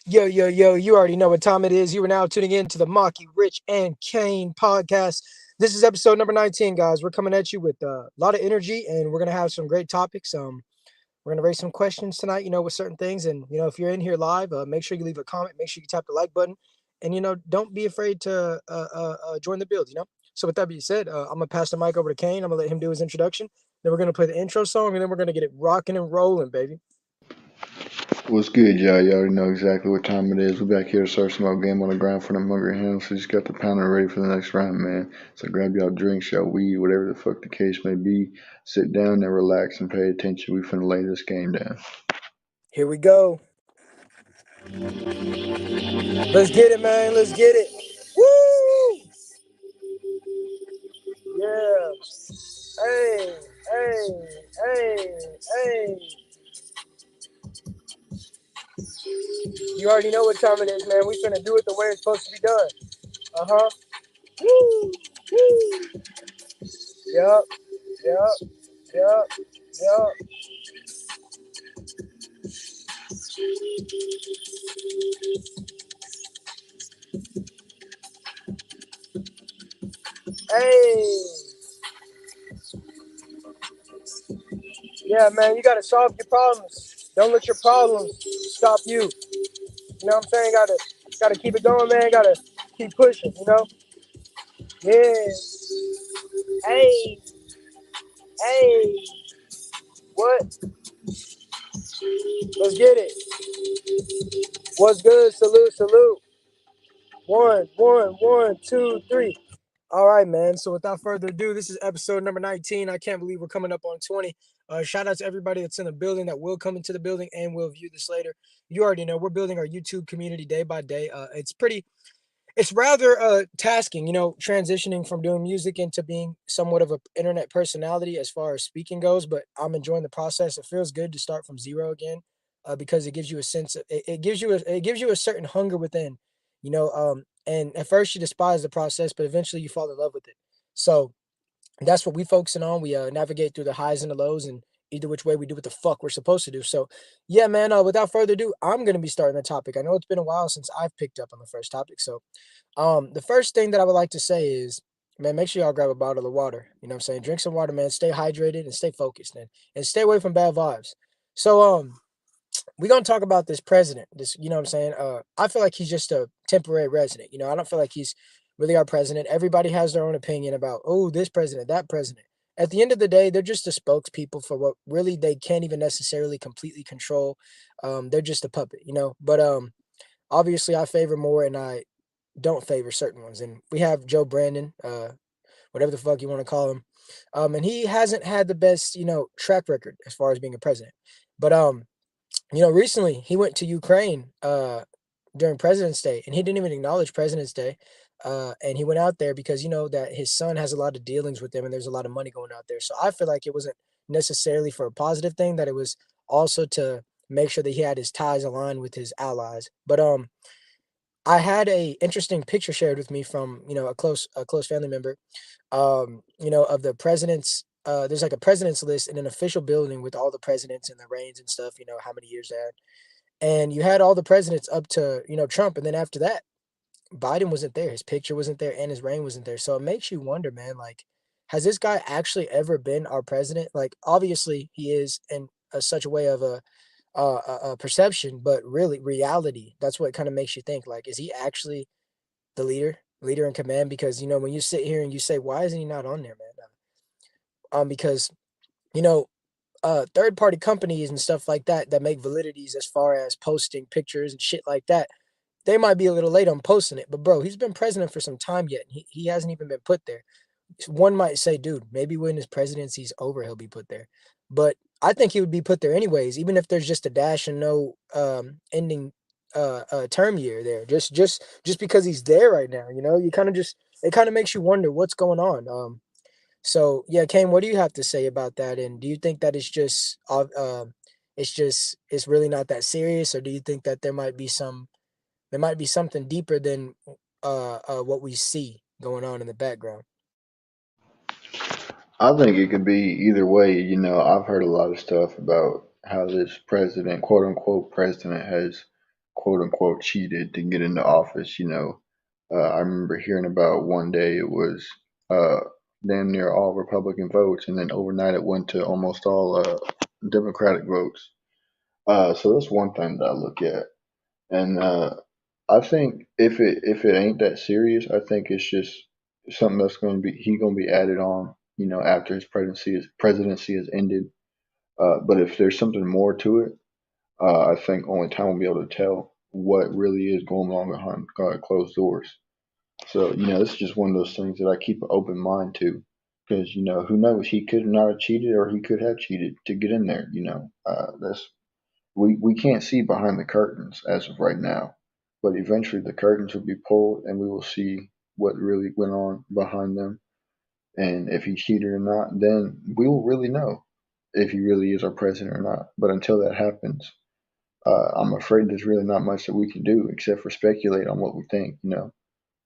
Yo, yo, yo, you already know what time it is. You are now tuning in to the Maki, Rich, and Kane podcast. This is episode number 19, guys. We're coming at you with a lot of energy and we're going to have some great topics. We're going to raise some questions tonight, with certain things. And, if you're in here live, make sure you leave a comment. Make sure you tap the like button. And, don't be afraid to join the build. So, with that being said, I'm going to pass the mic over to Kane. I'm going to let him do his introduction. Then we're going to play the intro song and then we're going to get it rocking and rolling, baby. What's good, y'all? You already know exactly what time it is. We're back here to serve some more game on the ground for them hungry hands. So just got the pounder ready for the next round, man. So grab y'all drinks, y'all weed, whatever the fuck the case may be. Sit down and relax and pay attention. We finna lay this game down. Here we go. Let's get it, man. Let's get it. Woo! Yeah. Hey, hey, hey, hey. You already know what time it is, man. We finna do it the way it's supposed to be done. Uh huh. Woo! Woo! Yup. Yup. Yup. Yup. Hey. Yeah, man. You gotta solve your problems. Don't let your problems stop you. You know what I'm saying? Gotta keep it going, man. Gotta keep pushing. Yeah. Hey. Hey. What? Let's get it. What's good? Salute, salute. One, one, one, two, three. All right, man. So without further ado, this is episode number 19. I can't believe we're coming up on 20. Shout out to everybody that's in the building that will come into the building and will view this later. You already know we're building our YouTube community day by day. It's rather tasking, transitioning from doing music into being somewhat of an internet personality as far as speaking goes. But I'm enjoying the process. It feels good to start from zero again, because it gives you a sense of, it gives you a certain hunger within, and at first you despise the process, but eventually you fall in love with it. So that's what we focusing on. We navigate through the highs and the lows, and either which way we do what the fuck we're supposed to do. So, yeah, man. Without further ado, I'm gonna be starting the topic. I know it's been a while since I've picked up on the first topic. So, the first thing that I would like to say is, man, make sure y'all grab a bottle of water. You know what I'm saying? Drink some water, man. Stay hydrated and stay focused, and stay away from bad vibes. So, we're gonna talk about this president. You know what I'm saying? I feel like he's just a temporary resident. I don't feel like he's really our president. Everybody has their own opinion about, oh, this president, that president. At the end of the day, they're just the spokespeople for what really they can't even necessarily completely control. They're just a puppet. But obviously, I favor more, and I don't favor certain ones. And we have Joe Brandon, whatever the fuck you want to call him, and he hasn't had the best, track record as far as being a president. But recently he went to Ukraine during President's Day, and he didn't even acknowledge President's Day. And he went out there because that his son has a lot of dealings with them, and there's a lot of money going out there. So I feel like it wasn't necessarily for a positive thing; that it was also to make sure that he had his ties aligned with his allies. But I had a interesting picture shared with me from a close family member, of the presidents. There's like a president's list in an official building with all the presidents and the reigns and stuff. How many years they had, and you had all the presidents up to Trump, and then after that, Biden wasn't there. His picture wasn't there, and his reign wasn't there. So it makes you wonder, man. Like, has this guy actually ever been our president? Like, obviously he is in such a way of a perception, but really reality. That's what kind of makes you think. Like, is he actually the leader in command? Because when you sit here and you say, why isn't he not on there, man? Because you know third party companies and stuff like that that make validities as far as posting pictures and shit like that, they might be a little late on posting it. But bro, he's been president for some time yet. He hasn't even been put there. One might say, dude, maybe when his presidency's over, he'll be put there. But I think he would be put there anyways, even if there's just a dash and no ending term year there. Just because he's there right now, you kind of just it kind of makes you wonder what's going on. So yeah, Kane, what do you have to say about that? And do you think that it's really not that serious, or do you think that there might be something deeper than what we see going on in the background? I think it could be either way. I've heard a lot of stuff about how this president, quote unquote president, has quote unquote cheated to get into office. I remember hearing about one day it was uh, damn near all Republican votes, and then overnight it went to almost all Democratic votes. So that's one thing that I look at, and I think if it ain't that serious, I think it's just something that's going to be he going to be added on, after his presidency is ended. But if there's something more to it, I think only time will be able to tell what really is going on behind closed doors. So, this is just one of those things that I keep an open mind to, because who knows? He could not have cheated, or he could have cheated to get in there. That's we can't see behind the curtains as of right now, but eventually the curtains will be pulled, and we will see what really went on behind them. And if he cheated or not, then we will really know if he really is our president or not. But until that happens, I'm afraid there's really not much that we can do except for speculate on what we think.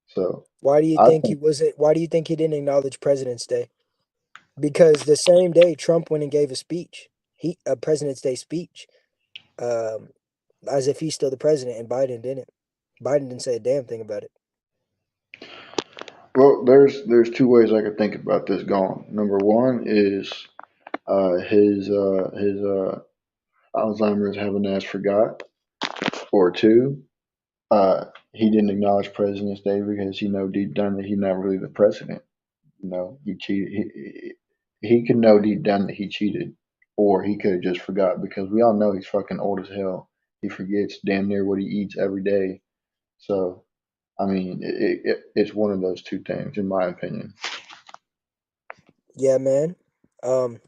So Why do you I think he think, wasn't? Why do you think he didn't acknowledge President's Day? Because the same day Trump went and gave a speech, a President's Day speech, um, as if he's still the president, and Biden didn't. Biden didn't say a damn thing about it. well, there's two ways I could think about this going. Number one is his Alzheimer's having ass forgot, or two, he didn't acknowledge President's Day because he know deep down that he's not really the president. He cheated. He could know deep down that he cheated, or he could have just forgot because we all know he's fucking old as hell. He forgets damn near what he eats every day. So I mean, it's one of those two things, in my opinion. Yeah, man. Um,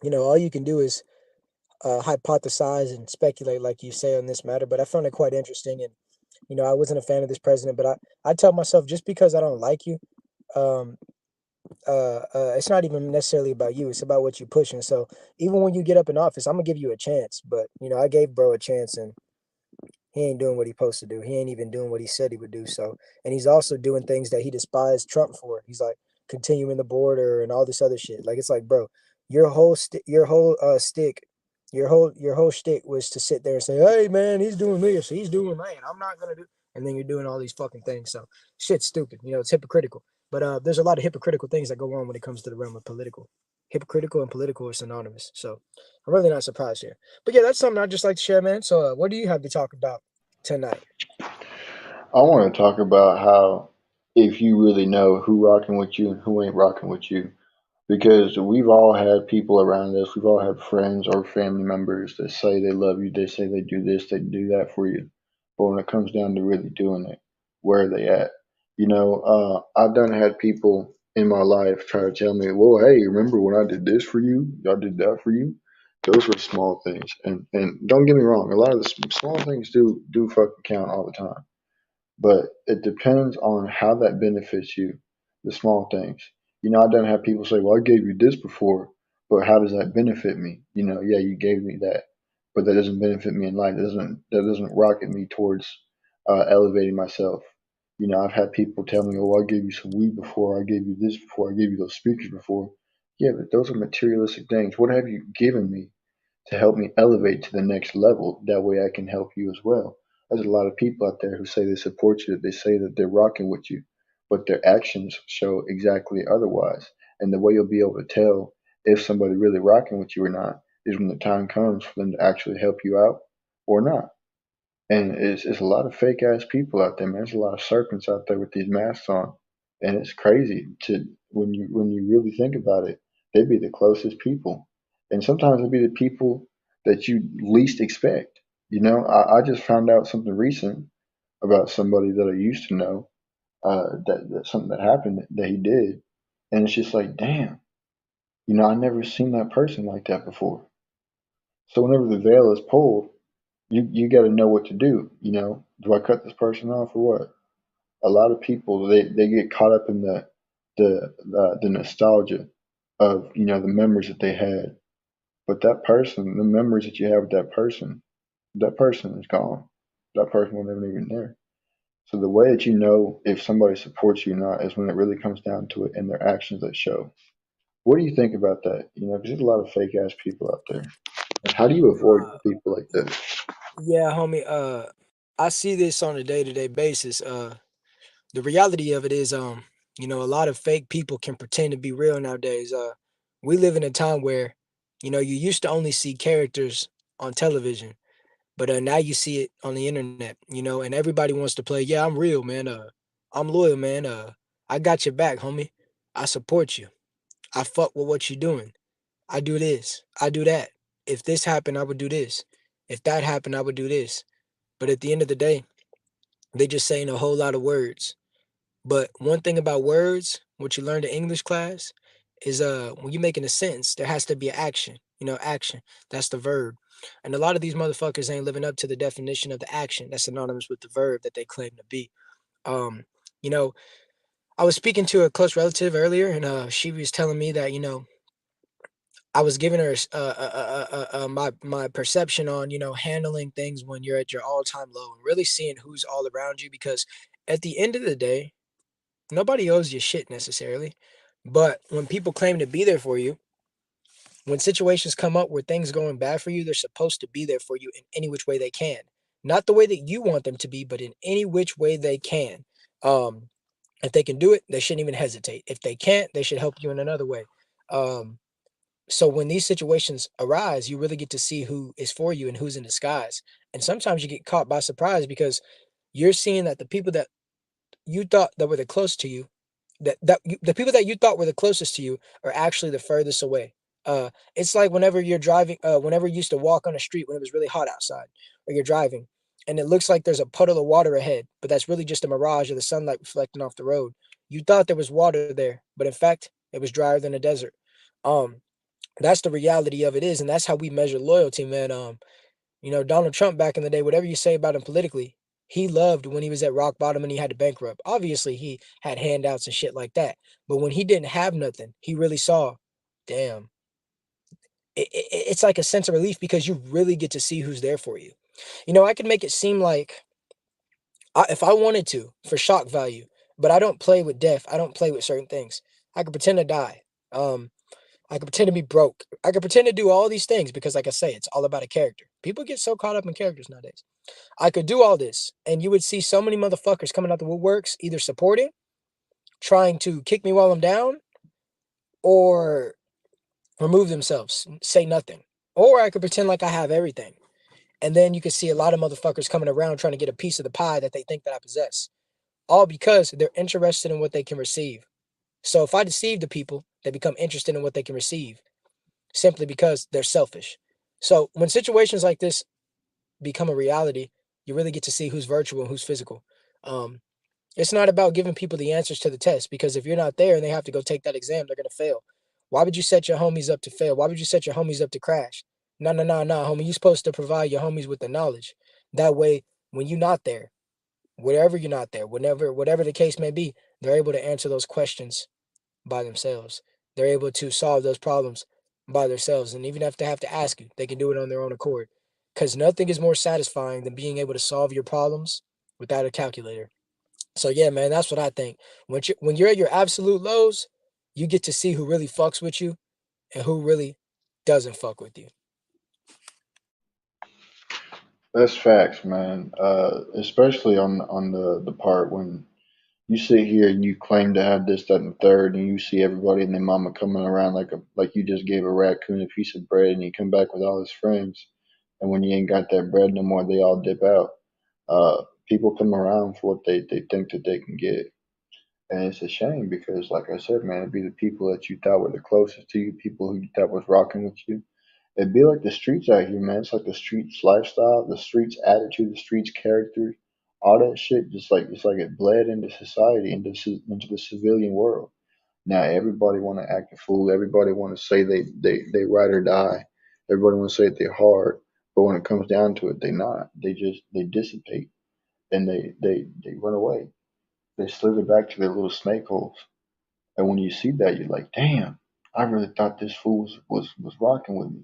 all you can do is hypothesize and speculate, like you say, on this matter. But I found it quite interesting, and I wasn't a fan of this president, but I tell myself just because I don't like you, um, it's not even necessarily about you. It's about what you're pushing. So even when you get up in office, I'm gonna give you a chance. But I gave bro a chance, and he ain't doing what he's supposed to do. He ain't even doing what he said he would do. So, and he's also doing things that he despised Trump for. He's like continuing the border and all this other shit. Like it's like, bro, your whole shtick was to sit there and say, "Hey, man, he's doing this, he's doing that. I'm not gonna do." And then you're doing all these fucking things. So, shit's stupid. It's hypocritical. But there's a lot of hypocritical things that go on when it comes to the realm of political. Hypocritical and political are synonymous. So, I'm really not surprised here. But yeah, that's something I'd just like to share, man. So, what do you have to talk about tonight? I want to talk about how if you really know who rocking with you and who ain't rocking with you, because we've all had people around us, we've all had friends or family members that say they love you, they say they do this, they do that for you, but when it comes down to really doing it, where are they at? I've done had people in my life try to tell me, well, hey, remember when I did this for you, I did that for you. Those were small things, and don't get me wrong, a lot of the small things do fucking count all the time, but it depends on how that benefits you, the small things. I don't have people say, well, I gave you this before, but how does that benefit me? Yeah, you gave me that, but that doesn't benefit me in life. That doesn't rocket me towards elevating myself. I've had people tell me, oh, I gave you some weed before, I gave you this before, I gave you those speakers before. Yeah, but those are materialistic things. What have you given me to help me elevate to the next level? That way I can help you as well. There's a lot of people out there who say they support you, they say that they're rocking with you, but their actions show exactly otherwise. And the way you'll be able to tell if somebody really rocking with you or not is when the time comes for them to actually help you out or not. And it's a lot of fake ass people out there, man. There's a lot of serpents out there with these masks on, and it's crazy to when you really think about it. They'd be the closest people, and sometimes it'd be the people that you least expect. I just found out something recent about somebody that I used to know. That something that happened that he did, and it's just like, damn. I never seen that person like that before. So whenever the veil is pulled, you got to know what to do. Do I cut this person off or what? A lot of people they get caught up in the nostalgia of the memories that they had, but that person, the memories that you have with that person is gone. That person was never even there. So the way that you know if somebody supports you or not is when it really comes down to it and their actions that show. What do you think about that? Because there's a lot of fake ass people out there. And how do you avoid Uh, people like that? yeah, homie. I see this on a day-to-day basis. The reality of it is, a lot of fake people can pretend to be real nowadays. We live in a time where, you used to only see characters on television, but now you see it on the internet, and everybody wants to play. Yeah, I'm real, man. I'm loyal, man. I got your back, homie. I support you. I fuck with what you're doing. I do this. I do that. If this happened, I would do this. If that happened, I would do this. But at the end of the day, they just saying a whole lot of words. But one thing about words, what you learned in English class, is when you're making a sentence, there has to be an action. Action. That's the verb. And a lot of these motherfuckers ain't living up to the definition of the action that's synonymous with the verb that they claim to be. Um, you know, I was speaking to a close relative earlier, and she was telling me that I was giving her my perception on handling things when you're at your all time low and really seeing who's all around you, because at the end of the day, nobody owes you shit necessarily. But when people claim to be there for you, when situations come up where things are going bad for you, they're supposed to be there for you in any which way they can. Not the way that you want them to be, but in any which way they can. Um, if they can do it, they shouldn't even hesitate. If they can't, they should help you in another way. Um, so when these situations arise, you really get to see who is for you and who's in disguise. And sometimes you get caught by surprise because you're seeing that the people that you thought that were the close to you, the people that you thought were the closest to you are actually the furthest away. It's like whenever you're driving, whenever you used to walk on a street when it was really hot outside, or you're driving, and it looks like there's a puddle of water ahead, but that's really just a mirage of the sunlight reflecting off the road. You thought there was water there, but in fact, it was drier than a desert. Um, that's the reality of it is, and that's how we measure loyalty, man. Donald Trump back in the day, whatever you say about him politically, he loved when he was at rock bottom and he had to bankrupt. Obviously, he had handouts and shit like that. But when he didn't have nothing, he really saw, damn, it's like a sense of relief because you really get to see who's there for you. I could make it seem like if I wanted to for shock value, but I don't play with death. I don't play with certain things. I could pretend to die. Um, I could pretend to be broke. I could pretend to do all these things because, like I say, it's all about a character. People get so caught up in characters nowadays. I could do all this, and you would see so many motherfuckers coming out the woodworks, either supporting, trying to kick me while I'm down, or remove themselves, say nothing. Or I could pretend like I have everything. And then you could see a lot of motherfuckers coming around trying to get a piece of the pie that they think that I possess. All because they're interested in what they can receive. So if I deceive the people, they become interested in what they can receive simply because they're selfish. So when situations like this become a reality, you really get to see who's virtual and who's physical. Um, It's not about giving people the answers to the test, because if you're not there and they have to go take that exam, they're gonna fail. Why would you set your homies up to fail? Why would you set your homies up to crash? No, no, no, no, homie. You're supposed to provide your homies with the knowledge. That way, when you're not there, wherever you're not there, whatever the case may be, they're able to answer those questions by themselves. They're able to solve those problems by themselves. And even if they have to ask you, they can do it on their own accord. Because nothing is more satisfying than being able to solve your problems without a calculator. So yeah, man, that's what I think. When you're at your absolute lows, you get to see who really fucks with you and who really doesn't fuck with you. That's facts, man. Especially on the part when you sit here and you claim to have this, that, and the third, and you see everybody and their mama coming around like you just gave a raccoon a piece of bread, and you come back with all his friends, and when you ain't got that bread no more, they all dip out. People come around for what they think that they can get, and it's a shame because, like I said, man, it'd be the people that you thought were the closest to you, people who you thought was rocking with you. It'd be like the streets out here, man. It's like the streets lifestyle, the streets attitude, the streets character, all that shit. Just like it's like it bled into society, into the civilian world. Now everybody want to act a fool. Everybody want to say they ride or die. Everybody want to say they're hard, but when it comes down to it, they not. They dissipate and they run away. They slither back to their little snake holes. And when you see that, you're like, damn, I really thought this fool was rocking with me.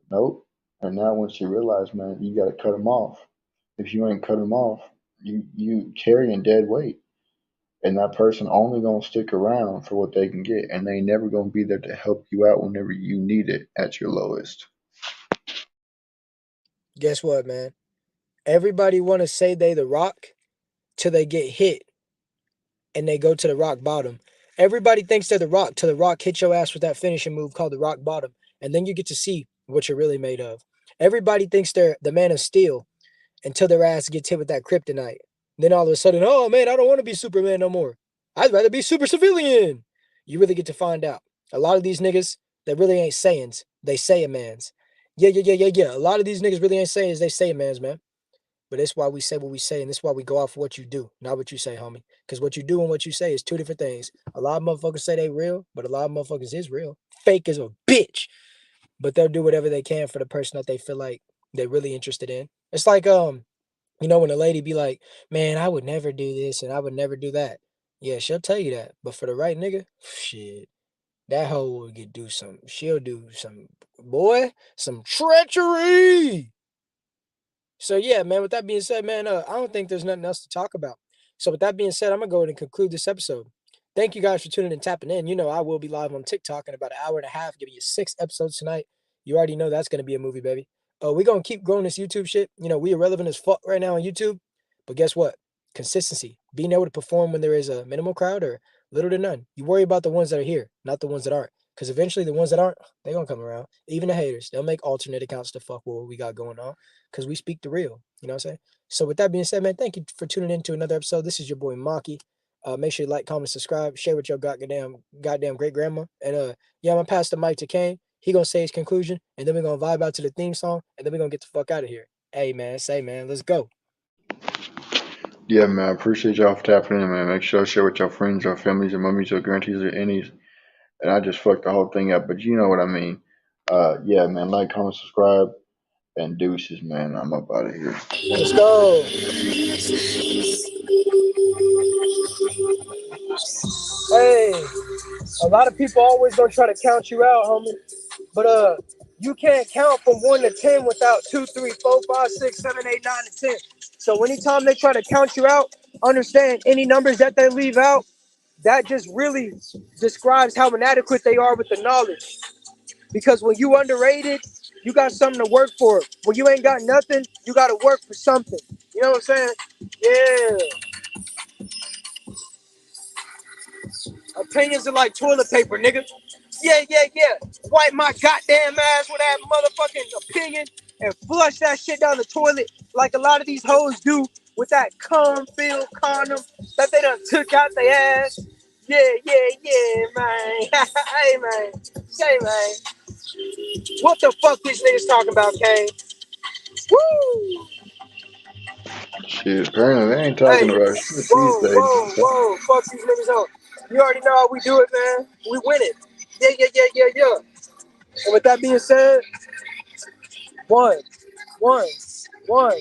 Nope. And now once you realize, man, you got to cut them off. If you ain't cut them off, you carrying dead weight, and that person only gonna stick around for what they can get, and they never gonna be there to help you out whenever you need it at your lowest. Guess what, man? Everybody want to say they the rock till they get hit and they go to the rock bottom. Everybody thinks they're the rock till the rock hits your ass with that finishing move called the rock bottom. And then you get to see what you're really made of. Everybody thinks they're the man of steel until their ass gets hit with that kryptonite. Then all of a sudden, oh man, I don't want to be Superman no more. I'd rather be super civilian. You really get to find out. A lot of these niggas, they really ain't sayings. They say a man's. Yeah. A lot of these niggas really ain't sayings. They say a man's, man. But that's why we say what we say, and that's why we go off what you do, not what you say, homie. Because what you do and what you say is two different things. A lot of motherfuckers say they real, but a lot of motherfuckers is real. Fake as a bitch. But they'll do whatever they can for the person that they feel like they're really interested in. It's like when a lady be like, man, I would never do this and I would never do that. Yeah, she'll tell you that. But for the right nigga, shit, that hoe will do some, she'll do some, boy, some treachery. So yeah, man, with that being said, man, I don't think there's nothing else to talk about. So with that being said, I'm gonna go ahead and conclude this episode. Thank you guys for tuning and tapping in. You know, I will be live on TikTok in about an hour and a half, giving you 6 episodes tonight. You already know that's gonna be a movie, baby. We're gonna keep growing this YouTube shit. You know, we irrelevant as fuck right now on YouTube. But guess what? Consistency. Being able to perform when there is a minimal crowd or little to none. You worry about the ones that are here, not the ones that aren't. Because eventually the ones that aren't, they're gonna come around. Even the haters, they'll make alternate accounts to fuck with what we got going on. Because we speak the real. You know what I'm saying? So with that being said, man, thank you for tuning in to another episode. This is your boy Maki. Make sure you like, comment, subscribe, share with your goddamn great grandma. And yeah, I'm gonna pass the mic to Kane. He gonna say his conclusion, and then we're gonna vibe out to the theme song, and then we're gonna get the fuck out of here. Hey man, let's go. Yeah, man, I appreciate y'all for tapping in, man. Make sure to share with your friends, your families, your mummies, your grantees, or aunties. And I just fucked the whole thing up, but you know what I mean. Yeah, man, like, comment, subscribe, and deuces, man. I'm up out of here. Let's go. Hey, a lot of people always gonna try to count you out, homie. But you can't count from 1 to 10 without 2, 3, 4, 5, 6, 7, 8, 9, and 10. So anytime they try to count you out, understand any numbers that they leave out, that just really describes how inadequate they are with the knowledge. Because when you underrated, you got something to work for. When you ain't got nothing, you got to work for something. You know what I'm saying? Yeah. Opinions are like toilet paper, nigga. Yeah. Wipe my goddamn ass with that motherfucking opinion and flush that shit down the toilet like a lot of these hoes do with that cum-filled condom that they done took out their ass. Yeah, man. Hey, man. Say, man. What the fuck these niggas talking about, Kane? Woo! Shit, apparently they ain't Hey, talking about shit these whoa, days. whoa, whoa. Fuck these niggas on. You already know how we do it, man. We win it. Yeah. And with that being said, one, one, one,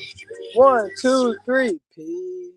1, 2, 3. Peace.